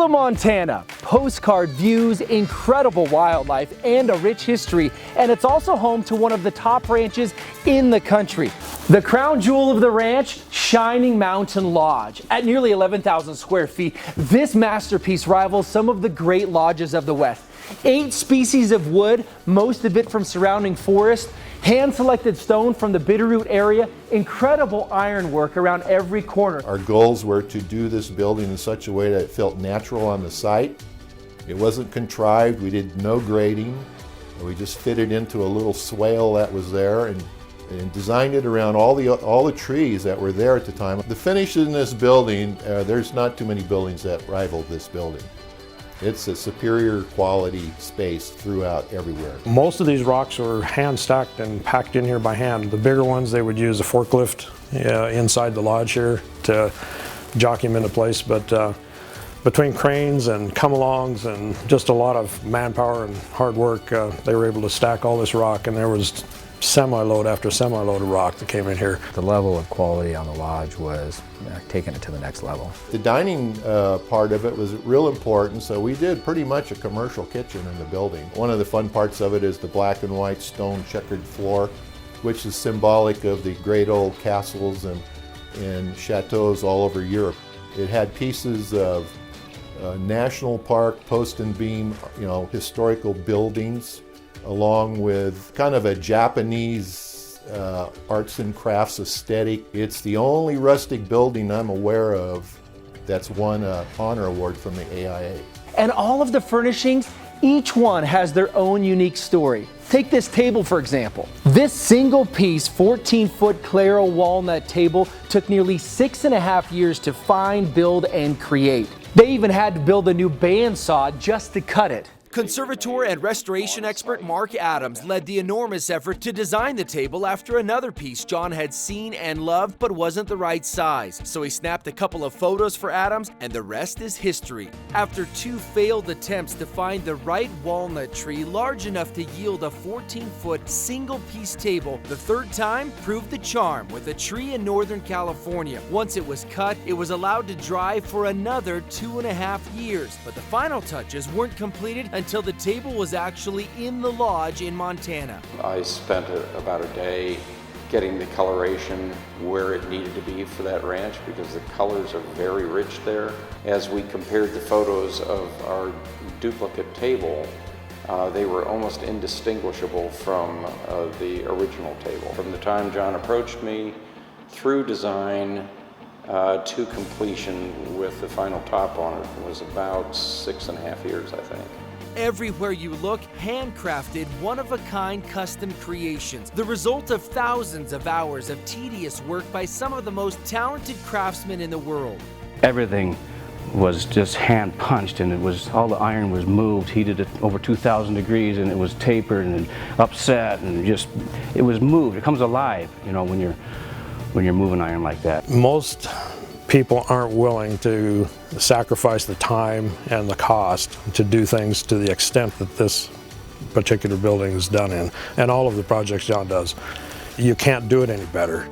Missoula, Montana. Postcard views, incredible wildlife, and a rich history, and it's also home to one of the top ranches in the country. The crown jewel of the ranch, Shining Mountain Lodge. At nearly 11,000 square feet, this masterpiece rivals some of the great lodges of the West. 8 species of wood, most of it from surrounding forest, hand-selected stone from the Bitterroot area, incredible ironwork around every corner. Our goals were to do this building in such a way that it felt natural on the site. It wasn't contrived, we did no grading. We just fitted into a little swale that was there and designed it around all the trees that were there at the time. The finish in this building, there's not too many buildings that rival this building. It's a superior quality space throughout everywhere. Most of these rocks were hand stacked and packed in here by hand. The bigger ones, they would use a forklift inside the lodge here to jockey them into place. But between cranes and come-alongs and just a lot of manpower and hard work, they were able to stack all this rock, and there was semi-load after semi-load of rock that came in here. The level of quality on the lodge was taking it to the next level. The dining part of it was real important, so we did pretty much a commercial kitchen in the building. One of the fun parts of it is the black and white stone checkered floor, which is symbolic of the great old castles and chateaus all over Europe. It had pieces of national park, post and beam, historical buildings, along with kind of a Japanese arts and crafts aesthetic. It's the only rustic building I'm aware of that's won an honor award from the AIA. And all of the furnishings, each one has their own unique story. Take this table, for example. This single-piece 14-foot Claro walnut table took nearly 6.5 years to find, build, and create. They even had to build a new bandsaw just to cut it. Conservator and restoration expert Mark Adams led the enormous effort to design the table after another piece John had seen and loved but wasn't the right size. So he snapped a couple of photos for Adams, and the rest is history. After 2 failed attempts to find the right walnut tree large enough to yield a 14-foot single-piece table, the third time proved the charm with a tree in Northern California. Once it was cut, it was allowed to dry for another 2.5 years. But the final touches weren't completed until the table was actually in the lodge in Montana. I spent about a day getting the coloration where it needed to be for that ranch, because the colors are very rich there. As we compared the photos of our duplicate table, they were almost indistinguishable from the original table. From the time John approached me, through design, to completion with the final top on it was about 6.5 years, I think. Everywhere you look, handcrafted, one-of-a-kind custom creations, the result of thousands of hours of tedious work by some of the most talented craftsmen in the world. Everything was just hand punched, and all the iron was moved, heated at over 2,000 degrees, and it was tapered and upset, and it was moved. It comes alive, when you're moving iron like that. Most people aren't willing to sacrifice the time and the cost to do things to the extent that this particular building is done in, and all of the projects John does. You can't do it any better.